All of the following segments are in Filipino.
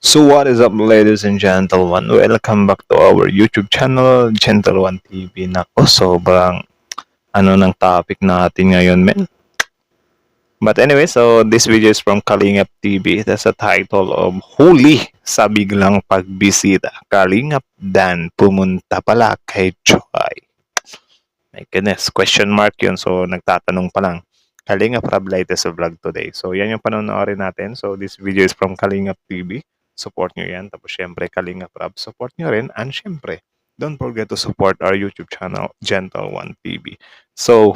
So what is up, ladies and gentlemen? Welcome back to our YouTube channel, Gentle One TV. Nako, sobrang ng topic natin ngayon, men. But anyway, so this video is from Kalingap TV. That's a title of Huli sa Biglang Pagbisita. Kalingap Dan pumunta pala kay Joy. My goodness, question mark yun. So nagtatanong pa lang. Kalingap Rab latest vlog today. So yan yung panonoodin natin. So this video is from Kalingap TV. Support nyo yan. Tapos syempre, Kalingap Rab, support nyo rin. And syempre, don't forget to support our YouTube channel, Gentle One TV. So,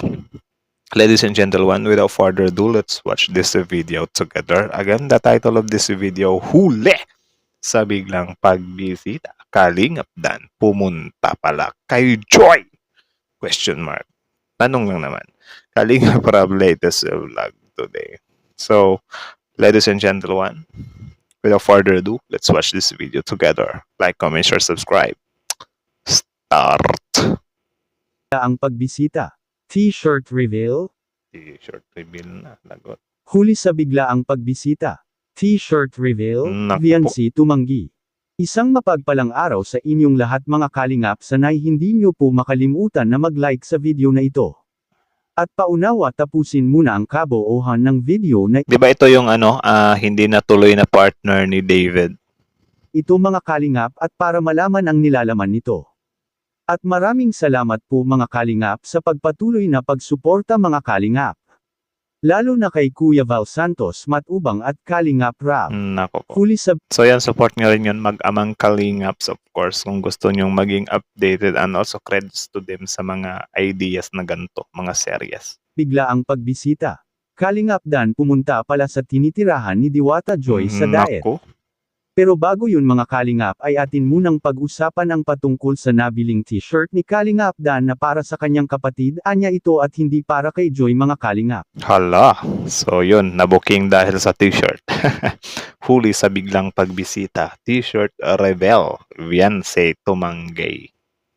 ladies and gentlemen, without further ado, let's watch this video together. Again, the title of this video, Huli sa Biglang Pagbisita. Kalingap Dan pumunta pala kay Joy? Question mark. Tanong lang naman. Kalingap Rab latest vlog today. So, ladies and gentlemen, without further ado, let's watch this video together. Like, comment, share, subscribe. Start. Ang pagbisita. T-shirt reveal. T-shirt reveal na. Lagot. Huli sa biglaang pagbisita. T-shirt reveal. Naku po. Viancy tumanggi. Isang mapagpalang araw sa inyong lahat mga kalingap, sanay hindi nyo po makalimutan na mag-like sa video na ito. At paunawa tapusin muna ang kaboohan ng video na Di ba ito yung hindi natuloy na partner ni David? ito mga kalingap, at para malaman ang nilalaman nito. At maraming salamat po mga kalingap sa pagpatuloy na pagsuporta mga kalingap. Lalo na kay Kuya Val Santos Matubang at Kalingap Rab. Nako po. Huli sa So yan, support nyo rin yun, mag-amang Kalingaps, of course, kung gusto nyong maging updated, and also credits to them sa mga ideas na ganito, mga series. biglaang pagbisita. Kalingap Dan pumunta pala sa tinitirahan ni Diwata Joy sa diet. Nako. Pero bago yun mga kalingap ay atin munang pag-usapan ang patungkol sa nabiling t-shirt ni Kalingap Dan na para sa kanyang kapatid, anya ito at hindi para kay Joy mga kalingap. Hala. So yun, nabuking dahil sa t-shirt. Huli sa biglang pagbisita. T-shirt reveal. Viancy tumanggay.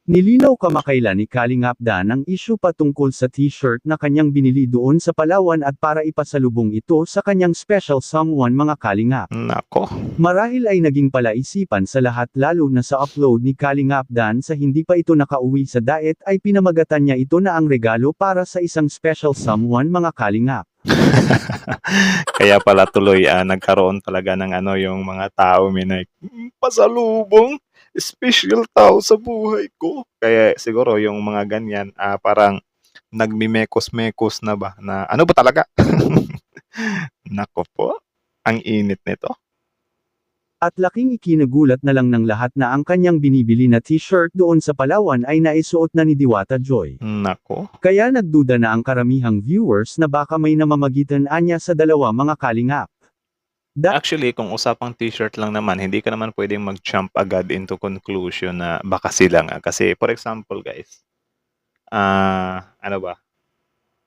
Nilinaw kamakailan ni Kalingap Dan ang isyu patungkol sa t-shirt na kanyang binili doon sa Palawan at para ipasalubong ito sa kanyang special someone mga kalingap. Nako. Marahil ay naging palaisipan sa lahat lalo na sa upload ni Kalingap Dan sa hindi pa ito nakauwi sa diet ay pinamagatan niya ito na ang regalo para sa isang special someone mga kalingap. Kaya pala tuloy nagkaroon talaga ng yung mga tao minay pasalubong, special tao sa buhay ko. Kaya siguro yung mga ganyan parang nagmimekos-mekos na ba na ano ba talaga? Nako po, ang init nito. At laking ikinagulat na lang ng lahat na ang kanyang binibili na t-shirt doon sa Palawan ay naisuot na ni Diwata Joy. Nako. Kaya nagduda na ang karamihang viewers na baka may namamagitan anya sa dalawa mga kalingap. Actually, kung usapang t-shirt lang naman, hindi ka naman pwedeng mag-jump agad into conclusion na baka sila nga. Kasi, for example, guys, ano ba?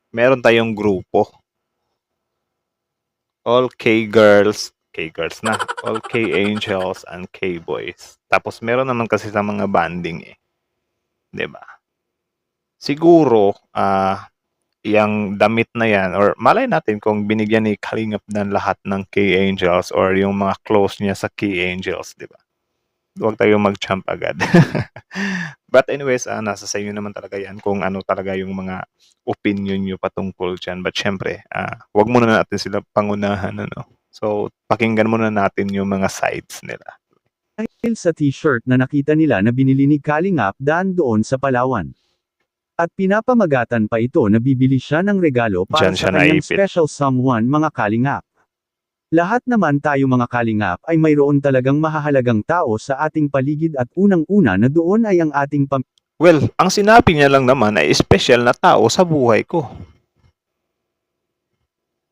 Meron tayong grupo. All K-girls na. All K-angels and K-boys. Tapos, meron naman kasi sa mga banding eh. 'Di ba? Siguro, yung damit na yan, or malay natin kung binigyan ni Kalingap Dan lahat ng K-angels or yung mga close niya sa K-angels, di ba? Huwag tayong mag-jump agad. But anyways, nasa sa inyo naman talaga yan kung ano talaga yung mga opinion nyo patungkol dyan. But syempre, huwag muna natin sila pangunahan, So, pakinggan muna natin yung mga sides nila. Dahil sa t-shirt na nakita nila na binili ni Kalingap Dan doon sa Palawan. At pinapamagatan pa ito na bibili siya ng regalo para Diyan sa siya kanyang naipit. special someone mga kalingap. Lahat naman tayo mga kalingap ay mayroon talagang mahahalagang tao sa ating paligid at unang-una na doon ay ang ating Well, ang sinabi niya lang naman ay special na tao sa buhay ko.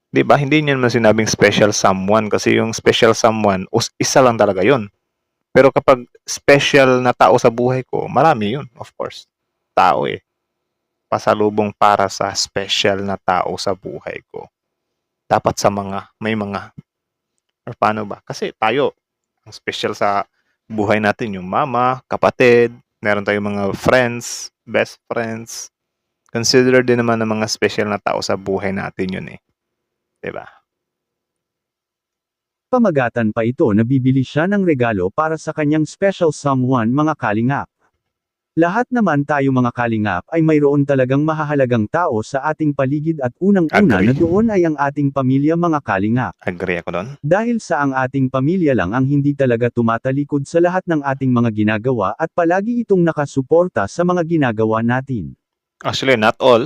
'Di ba? Hindi niya naman sinabing special someone kasi yung special someone, isa lang talaga 'yon. Pero kapag special na tao sa buhay ko, marami 'yun, of course. Tao eh. Pasalubong para sa special na tao sa buhay ko. Dapat sa may mga, or paano ba? Kasi tayo, ang special sa buhay natin yung mama, kapatid, meron tayong mga friends, best friends. Consider din naman ng mga special na tao sa buhay natin yun eh. 'Di ba? Pamagatan pa ito na bibili siya ng regalo para sa kanyang special someone mga kalingap. Lahat naman tayo mga kalingap ay mayroon talagang mahahalagang tao sa ating paligid at unang-una Agree. na doon ay ang ating pamilya mga kalingap. Agree ako doon. Dahil sa ang ating pamilya lang ang hindi talaga tumatalikod sa lahat ng ating mga ginagawa at palagi itong nakasuporta sa mga ginagawa natin. Actually, not all.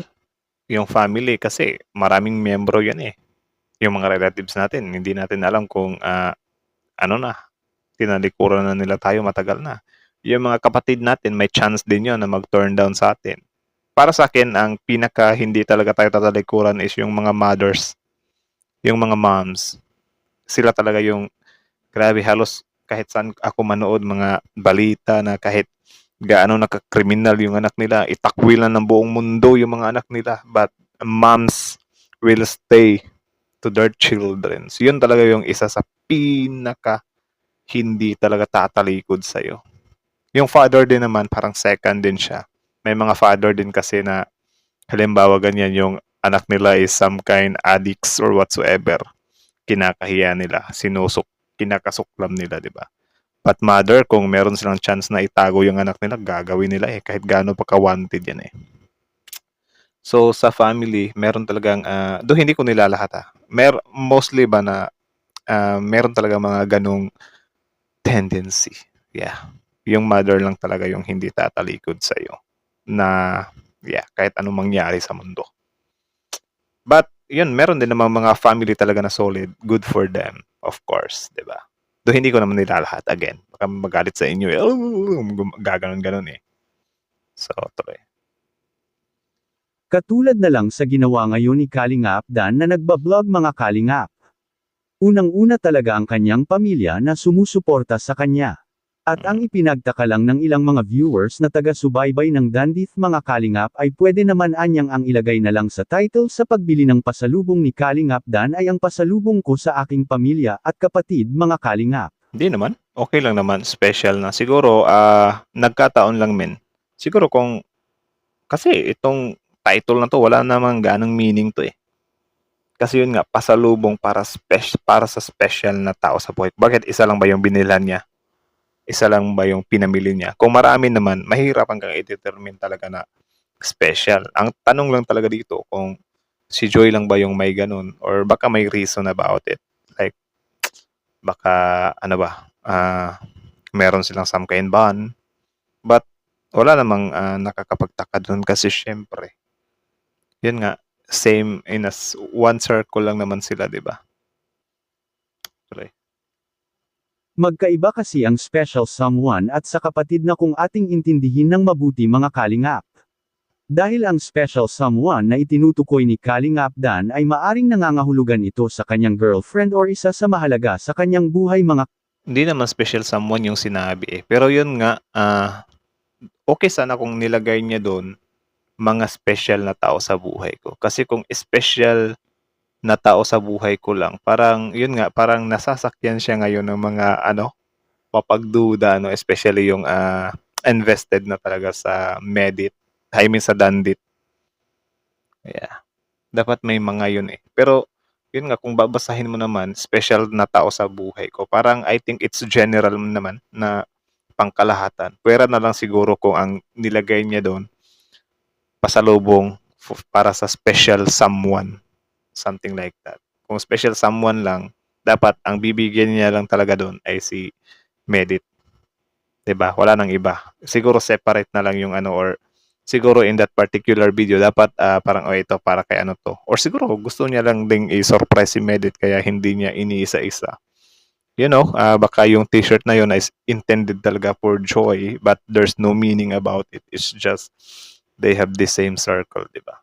Yung family kasi maraming miyembro yan eh. Yung mga relatives natin, hindi natin alam kung ano na, tinalikuran na nila tayo matagal na. Yung mga kapatid natin, may chance din yon na mag-turn down sa atin. Para sa akin, ang pinaka hindi talaga tayo tatalikuran is yung mga mothers, yung mga moms. Sila talaga yung, grabe, halos kahit saan ako manood, mga balita na kahit gaano nakakriminal yung anak nila, itakwilan ng buong mundo yung mga anak nila. But moms will stay to their children. So, yun talaga yung isa sa pinaka hindi talaga tatalikod sa'yo. Yung father din naman, parang second din siya. May mga father din kasi na, halimbawa ganyan, yung anak nila is some kind addicts or whatsoever. Kinakahiya nila, kinakasuklam nila, di ba? But mother, kung meron silang chance na itago yung anak nila, gagawin nila eh. Kahit gaano pa ka-wanted yan eh. So, sa family, meron talagang, do hindi ko nilalahat mostly ba na, meron talaga mga ganong tendency. Yeah. Yung mother lang talaga yung hindi tatalikod sa'yo. Na, yeah, kahit anong mangyari sa mundo. But, yun, meron din namang mga family talaga na solid. Good for them, of course, di ba? Do hindi ko naman nilalahat. Again, baka magalit sa inyo eh. Gaganon-ganon eh. So, tuloy. Katulad na lang sa ginawa ngayon ni Kalingap Dan na nagbablog mga kalingap. Unang-una talaga ang kanyang pamilya na sumusuporta sa kanya. At ang ipinagtaka lang ng ilang mga viewers na taga-subaybay ng Dandith mga kalingap ay pwede naman anyang ang ilagay na lang sa title sa pagbili ng pasalubong ni Kalingap Dan ay ang pasalubong ko sa aking pamilya at kapatid mga kalingap. Hindi naman. Okay lang naman. Special na. Siguro, nagkataon lang men. Siguro kung, kasi itong title na to, wala namang ganang meaning to eh. Kasi yun nga, pasalubong para sa special na tao sa buhay. Bakit isa lang ba yung binilhan niya? Isa lang ba yung pinamili niya? Kung marami naman, mahirapan kang i-determine talaga na special. Ang tanong lang talaga dito, kung si Joy lang ba yung may ganun or baka may reason about it. Like, baka, ano ba, meron silang some kind bond. But, wala namang nakakapagtaka dun kasi syempre, yun nga, same in as one circle lang naman sila, di ba? Tuloy. Magkaiba kasi ang special someone at sa kapatid na kung ating intindihin ng mabuti mga kalingap. Dahil ang special someone na itinutukoy ni Kalingap Dan ay maaring nangangahulugan ito sa kanyang girlfriend or isa sa mahalaga sa kanyang buhay mga. Hindi naman special someone yung sinabi eh. Pero yun nga, okay sana kung nilagay niya doon mga special na tao sa buhay ko. Kasi kung special na tao sa buhay ko lang, parang, yun nga, parang nasasakyan siya ngayon ng mga, mapagduda, especially yung invested na talaga sa Medit, I mean sa Dandit. Yeah. Dapat may mga yun eh. Pero, yun nga, kung babasahin mo naman, special na tao sa buhay ko, parang I think it's general naman na pangkalahatan. Pwera na lang siguro kung ang nilagay niya doon, pasalubong para sa special someone. Something like that. Kung special someone lang, dapat ang bibigyan niya lang talaga doon ay si Medit. 'Di ba? Wala nang iba. Siguro separate na lang yung or siguro in that particular video dapat parang ito para kay to. Or siguro gusto niya lang ding i-surprise si Medit kaya hindi niya iniisa-isa. Baka yung t-shirt na yun is intended talaga for Joy but there's no meaning about it. It's just they have the same circle, 'di ba?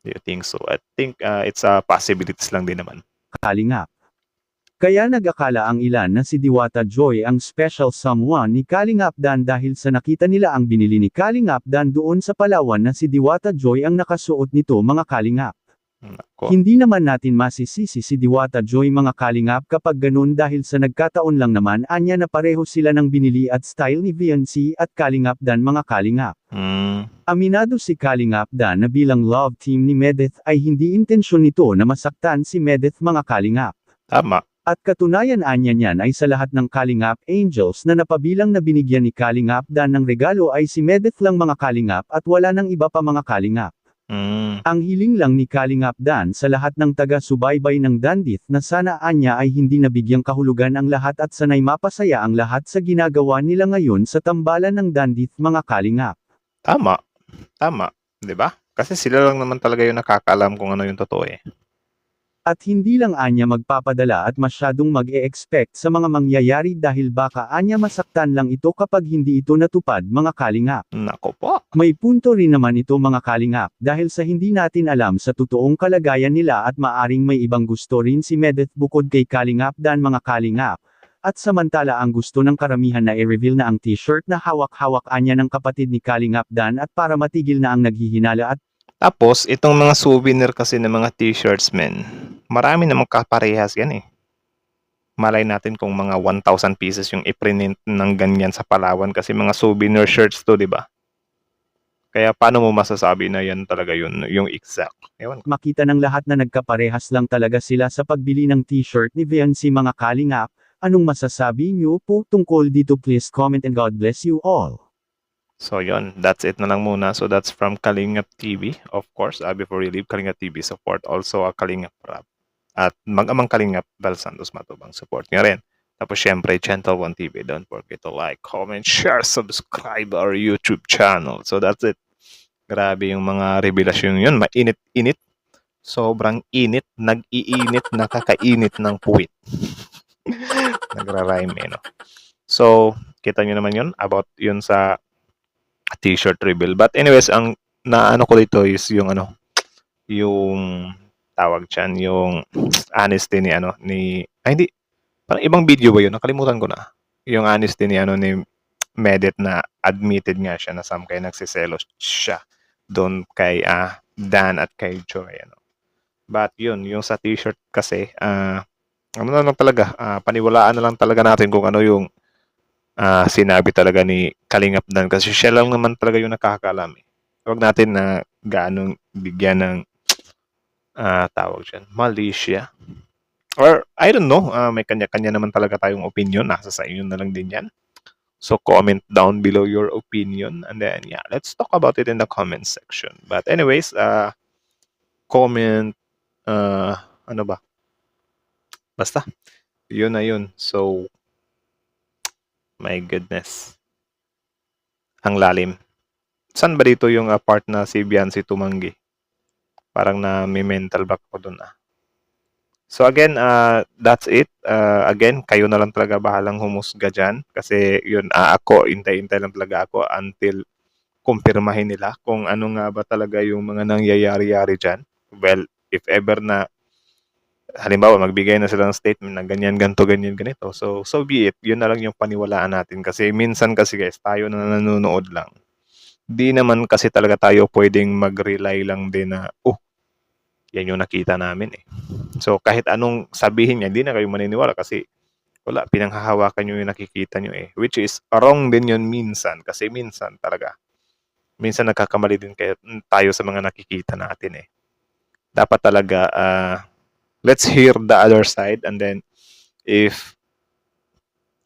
Do you think so? I think it's a possibilities lang din naman. Kalingap. Kaya nag-akala ang ilan na si Diwata Joy ang special someone ni Kalingap Dan dahil sa nakita nila ang binili ni Kalingap Dan doon sa Palawan na si Diwata Joy ang nakasuot nito mga kalingap. Nako. Hindi naman natin masisisi si Diwata Joy mga kalingap kapag ganun dahil sa nagkataon lang naman anya na pareho sila ng binili at style ni VNC at Kalingap Dan mga kalingap. Aminado si Kalingap Dan na bilang love team ni Medeth ay hindi intensyon nito na masaktan si Medeth mga kalingap. Tama. At katunayan anya niyan ay sa lahat ng Kalingap Angels na napabilang na binigyan ni Kalingap Dan ng regalo ay si Medeth lang mga Kalingap at wala nang iba pa mga Kalingap. Mm. Ang hiling lang ni Kalingap Dan sa lahat ng taga-subaybay ng Dandith na sana anya ay hindi nabigyang kahulugan ang lahat at sanay mapasaya ang lahat sa ginagawa nila ngayon sa tambalan ng Dandith mga Kalingap. Tama. Tama. 'Di ba? Kasi sila lang naman talaga yung nakakaalam kung ano yung totoo eh. At hindi lang anya magpapadala at masyadong mag-e-expect sa mga mangyayari dahil baka anya masaktan lang ito kapag hindi ito natupad mga Kalingap. Nako po. May punto rin naman ito mga Kalingap dahil sa hindi natin alam sa totoong kalagayan nila at maaring may ibang gusto rin si Medeth bukod kay Kalingap Dan mga Kalingap. At samantala ang gusto ng karamihan na i-reveal na ang t-shirt na hawak-hawak anya ng kapatid ni Kalingap Dan at para matigil na ang naghihinala at Tapos, itong mga souvenir kasi ng mga t-shirts, men, marami namang kaparehas yan eh. Malay natin kung mga 1,000 pieces yung i-print ng ganyan sa Palawan kasi mga souvenir shirts to, di ba? Kaya paano mo masasabi na yan talaga yun, yung exact? Ewan ko. makita ng lahat na nagkaparehas lang talaga sila sa pagbili ng t-shirt ni Viancy mga Kalingap. Anong masasabi niyo po tungkol dito? Please comment and God bless you all. So yun, that's it na lang muna. So that's from Kalingap TV. Of course, before we leave, Kalingap TV support also Kalingap Rap. At mag-amang Kalingap Bal Santos Matubang support nyo rin. Tapos syempre, Gentle One TV. Don't forget to like, comment, share, subscribe our YouTube channel. So that's it. Grabe yung mga revelasyon yun. Mainit-init. Sobrang init. Nag-iinit. Nakakainit ng puwit. Nagra-rhyme eh, no? So, kita nyo naman yun about yun sa t-shirt reveal. But anyways, ang naano ko dito is yung yung tawag diyan, yung honesty ni hindi, parang ibang video ba yun? Nakalimutan ko na. Yung honesty ni Medeth na admitted nga siya na kaya nagsiselos siya doon kay Dan at kay Joy. But yun, yung sa t-shirt kasi, ano na lang talaga, paniwalaan na lang talaga natin kung ano yung sinabi talaga ni Kalingap Dan kasi siya lang naman talaga yung nakakaalam eh. Huwag natin na gaanong bigyan ng tawag dyan, malisya. Or, I don't know, may kanya-kanya naman talaga tayong opinion. Nasa sa inyo na lang din yan. So, comment down below your opinion. And then, yeah, let's talk about it in the comment section. But anyways, comment, ano ba? Basta, yun na yun. So, my goodness. Ang lalim. Saan ba dito yung part na si Biancy tumanggi? Parang na may mental block ko dun So again, that's it. Again, kayo na lang talaga bahalang humusga dyan. Kasi yun, ako, intay-intay lang talaga ako until kumpirmahin nila kung ano nga ba talaga yung mga nangyayari-yari dyan. Well, if ever na halimbawa, magbigay na sila ng statement na ganyan, ganito, ganyan, ganito. So be it. Yun na lang yung paniwalaan natin. Kasi minsan kasi guys, tayo na nanonood lang. Di naman kasi talaga tayo pwedeng mag-rely lang din na, yan yung nakita namin eh. So kahit anong sabihin niya, hindi na kayo maniniwala kasi wala, pinanghahawakan nyo yung nakikita nyo eh. Which is wrong din yun minsan. Kasi minsan talaga, minsan nagkakamali din tayo sa mga nakikita natin eh. Dapat talaga, let's hear the other side and then if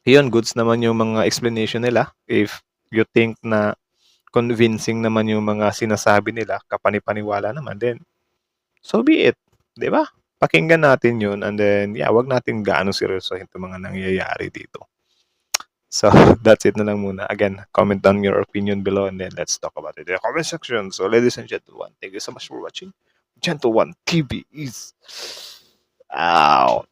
yun, goods naman yung mga explanation nila, if you think na convincing naman yung mga sinasabi nila, kapanipaniwala naman, then so be it. Di ba? Pakinggan natin yun and then, yeah, wag natin gaano seryosohin itong mga nangyayari dito. So, that's it na lang muna. Again, comment down your opinion below and then let's talk about it in the comment section. So, ladies and gentlemen, thank you so much for watching. Gentle One TV is out.